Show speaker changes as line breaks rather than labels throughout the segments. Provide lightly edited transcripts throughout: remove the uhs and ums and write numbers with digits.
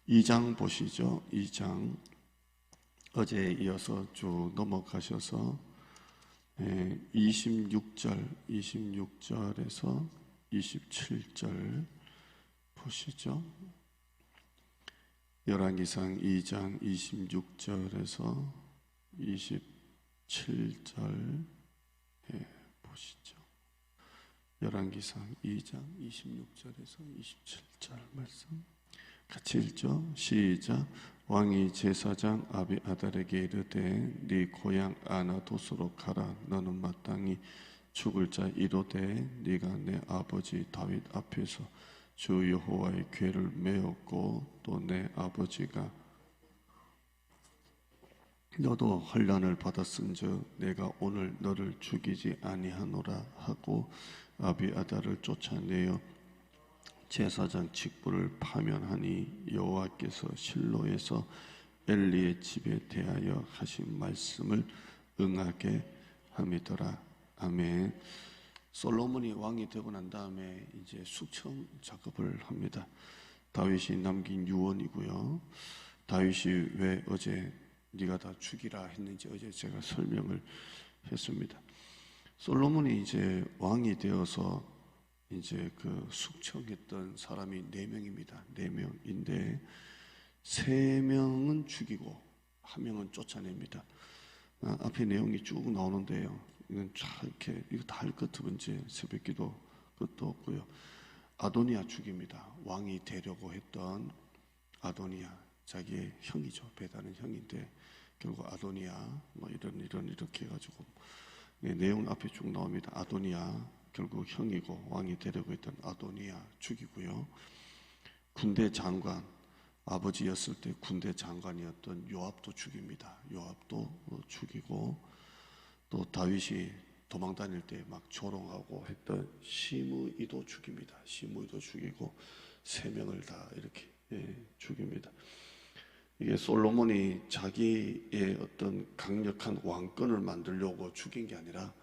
2장 보시죠. 2장 어제에 이어서 쭉 넘어가셔서 26절에서 27절 보시죠. 열왕기상 2장 26절에서 27절 보시죠. 열왕기상 2장 26절에서 27절 말씀 같이 읽죠. 시작. 왕이 제사장 아비아달에게 이르되 네 고향 아나도스로 가라. 너는 마땅히 죽을 자 이로되 네가 내 아버지 다윗 앞에서 주 여호와의 궤를 메었고 또 내 아버지가 너도 환난을 받았은즉 내가 오늘 너를 죽이지 아니하노라 하고 아비아달을 쫓아내어 제사장 직분을 파면하니 여호와께서 실로에서 엘리의 집에 대하여 하신 말씀을 응하게 함이더라. 아멘. 솔로몬이 왕이 되고 난 다음에 이제 숙청 작업을 합니다. 다윗이 남긴 유언이고요. 다윗이 왜 어제 네가 다 죽이라 했는지 어제 제가 설명을 했습니다. 솔로몬이 이제 왕이 되어서 이제 그 숙청했던 사람이 4명입니다. 4명인데 3명은 죽이고 1명은 쫓아냅니다. 앞에 내용이 쭉 나오는데요. 이건 쫙 이렇게 이거 다 할 것 같으면 새벽기도 것도 없고요. 아도니아 죽입니다. 왕이 되려고 했던 아도니아, 자기의 형이죠. 베다는 형인데 결국 아도니아 뭐 이런 이렇게 해가지고 내용 앞에 쭉 나옵니다. 아도니아 결국 형이고 왕이 되려고 했던 아도니아 죽이고요. 군대 장관, 아버지였을 때 군대 장관이었던 요압도 죽입니다. 요압도 죽이고 또 다윗이 도망 다닐 때 막 조롱하고 했던 시므이도 죽입니다. 시므이도 죽이고 3명을 다 이렇게 죽입니다. 이게 솔로몬이 자기의 어떤 강력한 왕권을 만들려고 죽인 게 아니라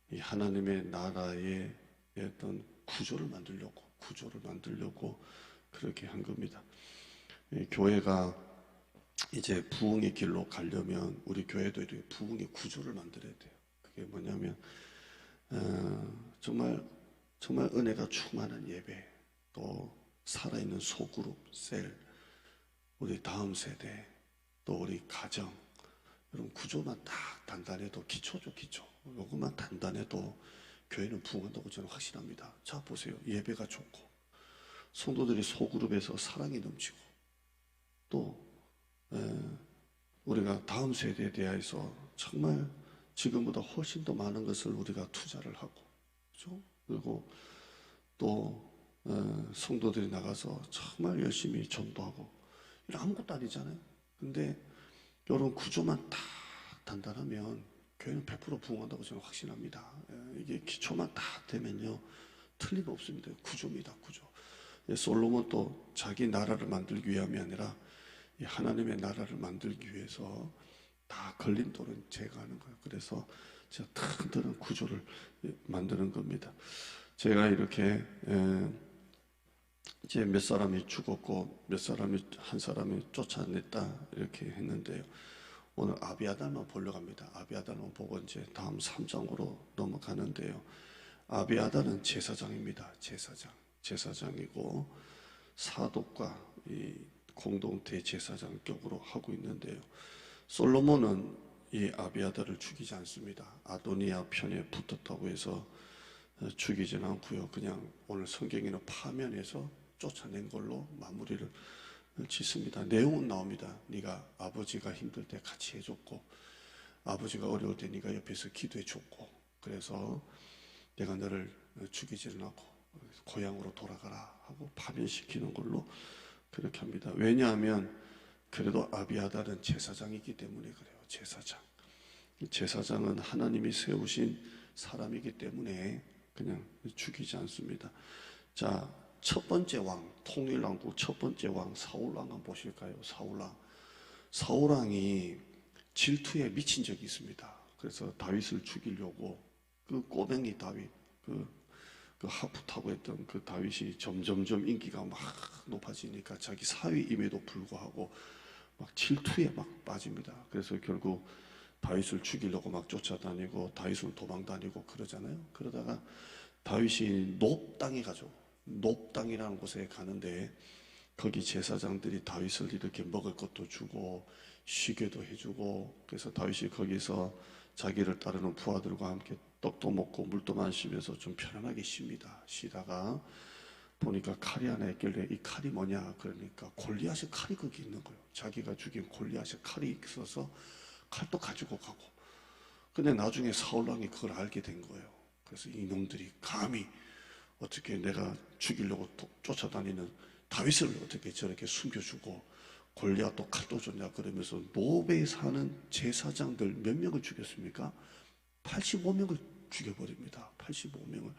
이 하나님의 나라의 어떤 구조를 만들려고 그렇게 한 겁니다. 교회가 이제 부흥의 길로 가려면 우리 교회도 이렇게 부흥의 구조를 만들어야 돼요. 그게 뭐냐면 정말 은혜가 충만한 예배, 또 살아있는 소그룹, 셀, 우리 다음 세대, 또 우리 가정, 이런 구조만 다 단단해도 기초죠, 기초. 요것만 단단해도 교회는 부흥한다고 저는 확신합니다. 자, 보세요. 예배가 좋고, 성도들이 소그룹에서 사랑이 넘치고, 또 우리가 다음 세대에 대해서 정말 지금보다 훨씬 더 많은 것을 우리가 투자를 하고, 그렇죠? 그리고 또 성도들이 나가서 정말 열심히 전도하고, 이런 아무것도 아니잖아요. 근데 이런 구조만 다 단단하면 교회는 100% 부흥한다고 저는 확신합니다. 이게 기초만 다 되면요 틀림없습니다. 구조입니다. 구조. 솔로몬도 자기 나라를 만들기 위함이 아니라 하나님의 나라를 만들기 위해서 다 걸림돌은 제거하는 거예요. 그래서 제가 튼튼한 구조를 만드는 겁니다. 제가 이렇게 이제 몇 사람이 죽었고 한 사람이 쫓아냈다 이렇게 했는데요. 오늘 아비아달만 보려고 합니다. 아비아달만 보고 이제 다음 3장으로 넘어가는데요. 아비아달은 제사장입니다. 제사장이고 사독과 이 공동대 제사장격으로 하고 있는데요. 솔로몬은 이 아비아달을 죽이지 않습니다. 아도니아 편에 붙었다고 해서 죽이진 않고요. 그냥 오늘 성경에는 파면해서 쫓아낸 걸로 마무리를 짓습니다. 내용은 나옵니다. 네가 아버지가 힘들 때 같이 해줬고, 아버지가 어려울 때 네가 옆에서 기도해줬고, 그래서 내가 너를 죽이지는 않고 고향으로 돌아가라 하고 파면시키는 걸로 그렇게 합니다. 왜냐하면 그래도 아비아달은 제사장이기 때문에 그래요. 제사장은 하나님이 세우신 사람이기 때문에 그냥 죽이지 않습니다. 자, 첫 번째 왕, 통일왕국 첫 번째 왕 사울왕 한번 보실까요? 사울왕이 질투에 미친 적이 있습니다. 그래서 다윗을 죽이려고 그 꼬맹이 다윗, 그 그 하프 타고 했던 그 다윗이 점점점 인기가 막 높아지니까 자기 사위임에도 불구하고 막 질투에 막 빠집니다. 그래서 결국 다윗을 죽이려고 막 쫓아다니고 다윗은 도망다니고 그러잖아요. 그러다가 다윗이 높 땅에 가죠. 높 땅이라는 곳에 가는데 거기 제사장들이 다윗을 이렇게 먹을 것도 주고 쉬게도 해주고, 그래서 다윗이 거기서 자기를 따르는 부하들과 함께 떡도 먹고 물도 마시면서 좀 편안하게 쉽니다. 쉬다가 보니까 칼이 하나 있길래 이 칼이 뭐냐 그러니까 골리앗의 칼이 거기 있는 거예요. 자기가 죽인 골리앗의 칼이 있어서 칼도 가지고 가고. 근데 나중에 사울왕이 그걸 알게 된 거예요. 그래서 이놈들이 감히 어떻게 내가 죽이려고 쫓아다니는 다윗을 어떻게 저렇게 숨겨주고 골리앗도 칼도 줬냐 그러면서 노베에 사는 제사장들 몇 명을 죽였습니까? 85명을 죽여버립니다. 85명을.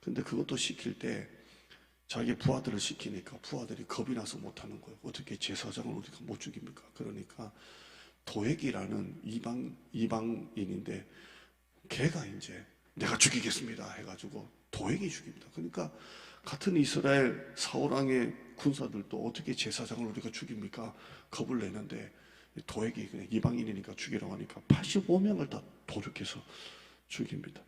근데 그것도 시킬 때 자기 부하들을 시키니까 부하들이 겁이 나서 못하는 거예요. 어떻게 제사장을 우리가 못 죽입니까? 그러니까 도액이라는 이방인인데 걔가 이제 내가 죽이겠습니다 해가지고 도액이 죽입니다. 그러니까 같은 이스라엘 사울왕의 군사들도 어떻게 제사장을 우리가 죽입니까? 겁을 내는데 도액이 그냥 이방인이니까 죽이라고 하니까 85명을 다 도륙해서 죽입니다.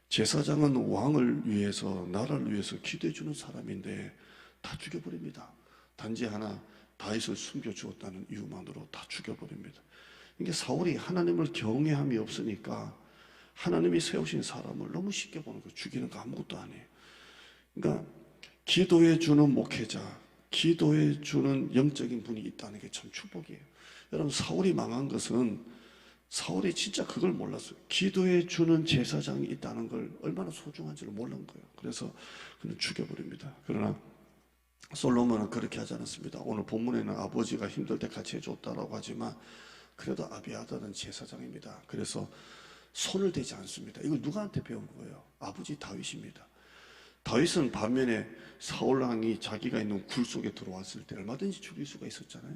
제사장은 왕을 위해서, 나라를 위해서 기도해주는 사람인데 다 죽여버립니다. 단지 하나 다윗을 숨겨주었다는 이유만으로 다 죽여버립니다. 이게 사울이 하나님을 경외함이 없으니까 하나님이 세우신 사람을 너무 쉽게 보는 거예요. 죽이는 거 아무것도 아니에요. 그러니까 기도해주는 목회자, 기도해주는 영적인 분이 있다는 게 참 축복이에요. 여러분, 사울이 망한 것은 사울이 진짜 그걸 몰랐어요. 기도해주는 제사장이 있다는 걸 얼마나 소중한지를 몰랐는 거예요. 그래서 그는 죽여버립니다. 그러나 솔로몬은 그렇게 하지 않았습니다. 오늘 본문에는 아버지가 힘들 때 같이 해줬다라고 하지만 그래도 아비아달은 제사장입니다. 그래서 손을 대지 않습니다. 이걸 누구한테 배운 거예요? 아버지 다윗입니다. 다윗은 반면에 사울왕이 자기가 있는 굴 속에 들어왔을 때 얼마든지 죽일 수가 있었잖아요.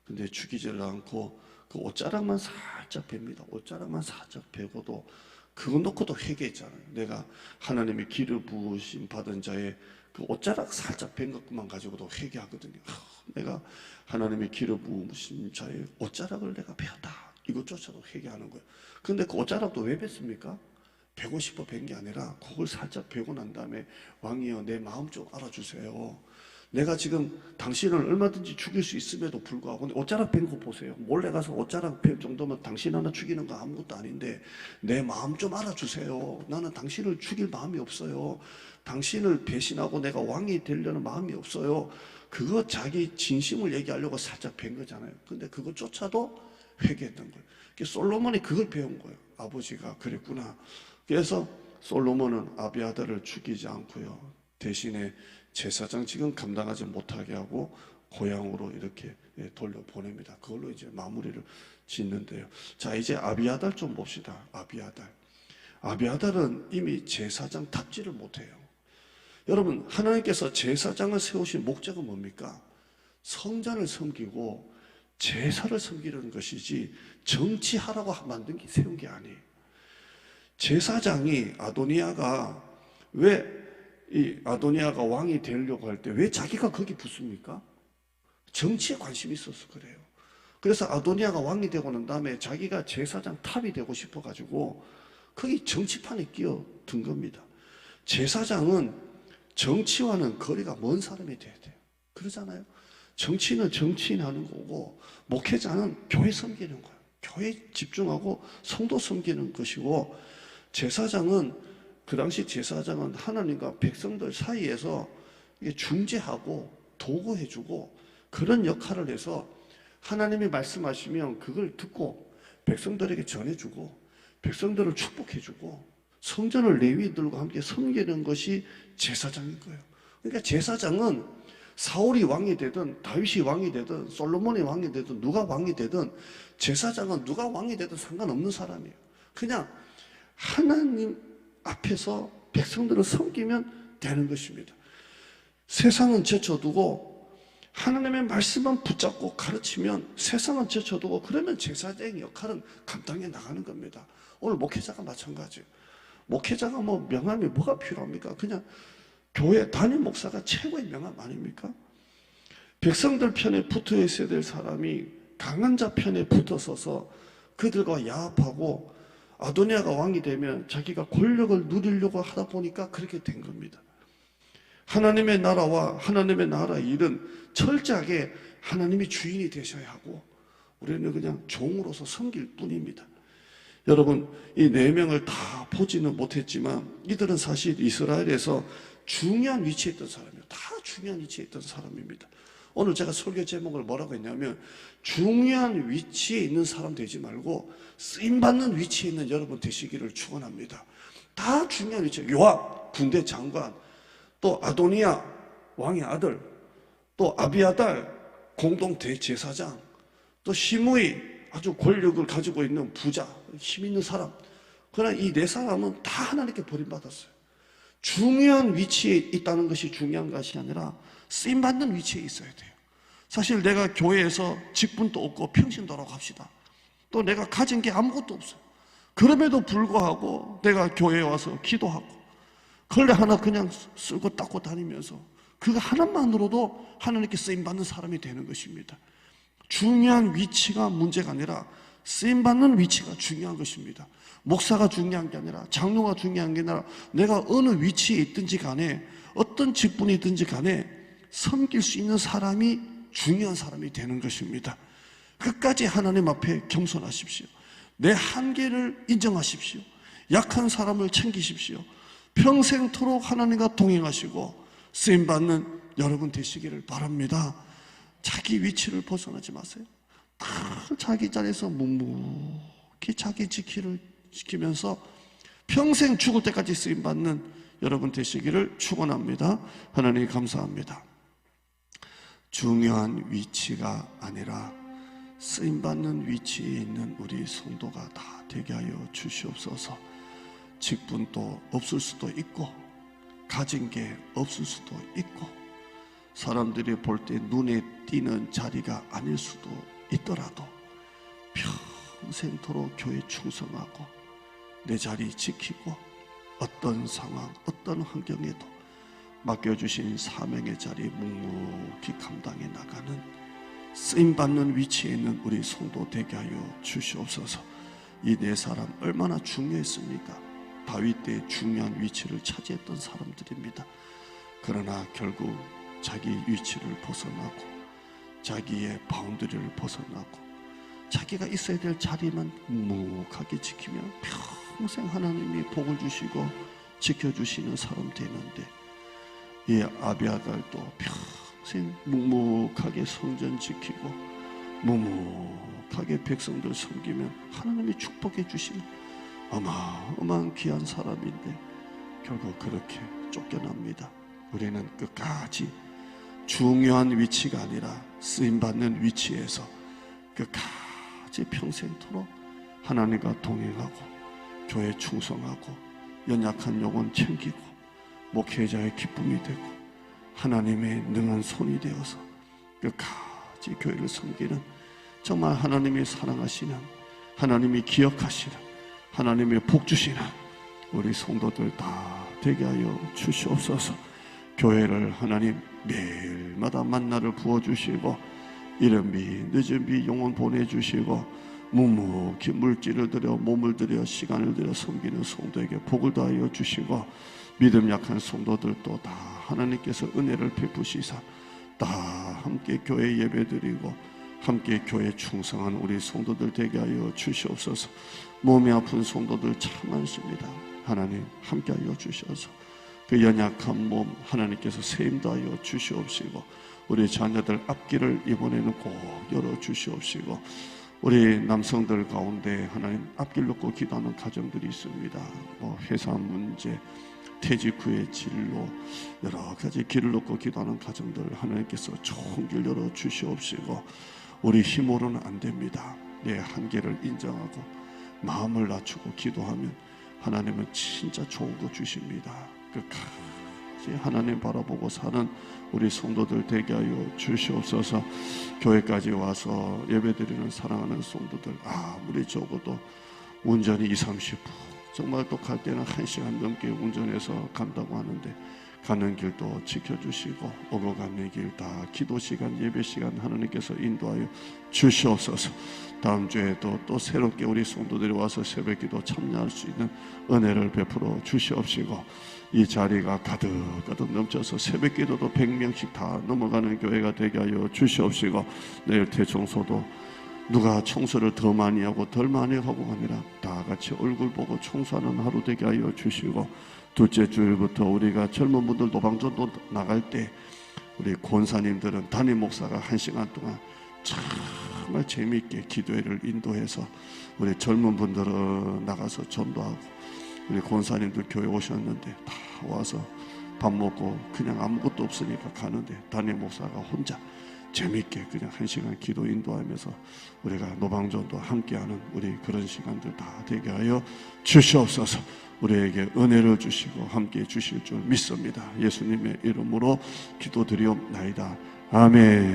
근데 죽이지를 않고 그 옷자락만 살짝 뺍니다. 옷자락만 살짝 베고도 그거 놓고도 회개했잖아요. 내가 하나님의 기름 부으심 받은 자의 그 옷자락 살짝 뺀 것만 가지고도 회개하거든요. 내가 하나님의 기름 부으심 자의 옷자락을 내가 베었다. 이것조차도 회개하는 거예요. 근데 그 옷자락도 왜 뺐습니까? 베고 싶어 뺀 게 아니라 그걸 살짝 베고 난 다음에 왕이여 내 마음 좀 알아주세요. 내가 지금 당신을 얼마든지 죽일 수 있음에도 불구하고 옷자락 뺀 거 보세요. 몰래 가서 옷자락 뺄 정도면 당신 하나 죽이는 거 아무것도 아닌데 내 마음 좀 알아주세요. 나는 당신을 죽일 마음이 없어요. 당신을 배신하고 내가 왕이 되려는 마음이 없어요. 그거 자기 진심을 얘기하려고 살짝 뺀 거잖아요. 근데 그것조차도 회개했던 거예요. 솔로몬이 그걸 배운 거예요. 아버지가 그랬구나. 그래서 솔로몬은 아비아달을 죽이지 않고요. 대신에 제사장 지금 감당하지 못하게 하고 고향으로 이렇게 돌려보냅니다. 그걸로 이제 마무리를 짓는데요. 자, 이제 아비아달 좀 봅시다. 아비아달은 이미 제사장 탑지를 못해요. 여러분, 하나님께서 제사장을 세우신 목적은 뭡니까? 성전을 섬기고 제사를 섬기려는 것이지 정치하라고 만든 게 세운 게 아니에요. 제사장이 아도니아가 왕이 되려고 할 때 왜 자기가 거기 붙습니까? 정치에 관심이 있어서 그래요. 그래서 아도니아가 왕이 되고 난 다음에 자기가 제사장 탑이 되고 싶어가지고 거기 정치판에 끼어든 겁니다. 제사장은 정치와는 거리가 먼 사람이 돼야 돼요. 그러잖아요. 정치는 정치인 하는 거고 목회자는 교회 섬기는 거예요. 교회 집중하고 성도 섬기는 것이고 제사장은 그 당시 제사장은 하나님과 백성들 사이에서 중재하고 도구해주고 그런 역할을 해서 하나님이 말씀하시면 그걸 듣고 백성들에게 전해주고 백성들을 축복해주고 성전을 레위인들과 함께 섬기는 것이 제사장인 거예요. 그러니까 제사장은 사울이 왕이 되든 다윗이 왕이 되든 솔로몬이 왕이 되든 누가 왕이 되든 제사장은 누가 왕이 되든 상관없는 사람이에요. 그냥 하나님 앞에서 백성들을 섬기면 되는 것입니다. 세상은 제쳐두고 하나님의 말씀만 붙잡고 가르치면 세상은 제쳐두고 그러면 제사장의 역할은 감당해 나가는 겁니다. 오늘 목회자가 마찬가지예요. 목회자가 뭐 명함이 뭐가 필요합니까? 그냥 교회 담임 목사가 최고의 명함 아닙니까? 백성들 편에 붙어 있어야 될 사람이 강한 자 편에 붙어서서 그들과 야합하고 아도니아가 왕이 되면 자기가 권력을 누리려고 하다 보니까 그렇게 된 겁니다. 하나님의 나라와 하나님의 나라의 일은 철저하게 하나님이 주인이 되셔야 하고 우리는 그냥 종으로서 섬길 뿐입니다. 여러분, 이 4명을 다 보지는 못했지만 이들은 사실 이스라엘에서 중요한 위치에 있던 사람이에요. 다 중요한 위치에 있던 사람입니다. 오늘 제가 설교 제목을 뭐라고 했냐면 중요한 위치에 있는 사람 되지 말고 쓰임받는 위치에 있는 여러분 되시기를 축원합니다. 다 중요한 위치에 요압 군대 장관, 또 아도니아 왕의 아들, 또 아비아달 공동 대제사장, 또 시므이 아주 권력을 가지고 있는 부자, 힘 있는 사람. 그러나 이 4사람은 다 하나님께 버림받았어요. 중요한 위치에 있다는 것이 중요한 것이 아니라 쓰임받는 위치에 있어야 돼요. 사실 내가 교회에서 직분도 없고 평신도라고 합시다. 또 내가 가진 게 아무것도 없어요. 그럼에도 불구하고 내가 교회에 와서 기도하고 걸레 하나 그냥 쓸고 닦고 다니면서 그거 하나만으로도 하나님께 쓰임받는 사람이 되는 것입니다. 중요한 위치가 문제가 아니라 쓰임받는 위치가 중요한 것입니다. 목사가 중요한 게 아니라 장로가 중요한 게 아니라 내가 어느 위치에 있든지 간에 어떤 직분이든지 간에 섬길 수 있는 사람이 중요한 사람이 되는 것입니다. 끝까지 하나님 앞에 겸손하십시오. 내 한계를 인정하십시오. 약한 사람을 챙기십시오. 평생토록 하나님과 동행하시고 쓰임받는 여러분 되시기를 바랍니다. 자기 위치를 벗어나지 마세요. 다 자기 자리에서 묵묵히 자기 지키면서 평생 죽을 때까지 쓰임받는 여러분 되시기를 축원합니다. 하나님 감사합니다. 중요한 위치가 아니라 쓰임받는 위치에 있는 우리 성도가 다 되게 하여 주시옵소서. 직분도 없을 수도 있고 가진 게 없을 수도 있고 사람들이 볼 때 눈에 띄는 자리가 아닐 수도 있더라도 평생토록 교회 충성하고 내 자리 지키고 어떤 상황, 어떤 환경에도 맡겨주신 사명의 자리 묵묵히 감당해 나가는 쓰임받는 위치에 있는 우리 성도 되게 하여 주시옵소서. 이 4사람 얼마나 중요했습니까? 다윗 때 중요한 위치를 차지했던 사람들입니다. 그러나 결국 자기 위치를 벗어나고 자기의 바운더리를 벗어나고 자기가 있어야 될 자리만 묵묵하게 지키면 평생 하나님이 복을 주시고 지켜주시는 사람 되는데 이 아비아달도 평생 묵묵하게 성전 지키고 묵묵하게 백성들 섬기면 하나님이 축복해 주시는 어마어마한 귀한 사람인데 결국 그렇게 쫓겨납니다. 우리는 끝까지 중요한 위치가 아니라 쓰임받는 위치에서 끝까지 평생토록 하나님과 동행하고 교회 충성하고 연약한 영혼 챙기고 목회자의 기쁨이 되고 하나님의 능한 손이 되어서 끝까지 교회를 섬기는 정말 하나님이 사랑하시는 하나님이 기억하시는 하나님의 복 주시는 우리 성도들 다 되게 하여 주시옵소서. 교회를 하나님 매일마다 만나를 부어주시고 이른 비 늦은 비 영혼 보내주시고 묵묵히 물질을 들여 몸을 들여 시간을 들여 섬기는 성도에게 복을 다하여 주시고 믿음 약한 성도들도 다 하나님께서 은혜를 베푸시사 다 함께 교회 예배드리고 함께 교회 충성한 우리 성도들 되게 하여 주시옵소서. 몸이 아픈 성도들 참 많습니다. 하나님 함께 하여 주셔서 그 연약한 몸 하나님께서 세임하여 주시옵시고 우리 자녀들 앞길을 이번에는 꼭 열어주시옵시고 우리 남성들 가운데 하나님 앞길 놓고 기도하는 가정들이 있습니다. 뭐 회사 문제, 퇴직 후의 진로 여러 가지 길을 놓고 기도하는 가정들 하나님께서 좋은 길 열어주시옵시고 우리 힘으로는 안 됩니다. 내 한계를 인정하고 마음을 낮추고 기도하면 하나님은 진짜 좋은 거 주십니다. 끝까지 하나님 바라보고 사는 우리 성도들 되게 하여 주시옵소서. 교회까지 와서 예배드리는 사랑하는 성도들 아무리 적어도 온전히 20-30분 정말 또 갈 때는 1시간 넘게 운전해서 간다고 하는데 가는 길도 지켜주시고 오고 가는 길 다 기도 시간, 예배 시간 하나님께서 인도하여 주시옵소서. 다음 주에도 또 새롭게 우리 성도들이 와서 새벽기도 참여할 수 있는 은혜를 베풀어 주시옵시고, 이 자리가 가득가득 넘쳐서 새벽기도도 100명씩 다 넘어가는 교회가 되게 하여 주시옵시고, 내일 대청소도 누가 청소를 더 많이 하고 덜 많이 하고가 아니라 다 같이 얼굴 보고 청소하는 하루 되게 하여 주시고, 둘째 주일부터 우리가 젊은 분들 노방전도 나갈 때 우리 권사님들은 담임 목사가 1시간 동안 정말 재미있게 기도회를 인도해서 우리 젊은 분들은 나가서 전도하고, 우리 권사님들 교회 오셨는데 다 와서 밥 먹고 그냥 아무것도 없으니까 가는데 담임 목사가 혼자 재미있게 그냥 1시간 기도 인도하면서 우리가 노방전도 함께하는 우리 그런 시간들 다 되게 하여 주시옵소서. 우리에게 은혜를 주시고 함께해 주실 줄 믿습니다. 예수님의 이름으로 기도드리옵나이다. 아멘.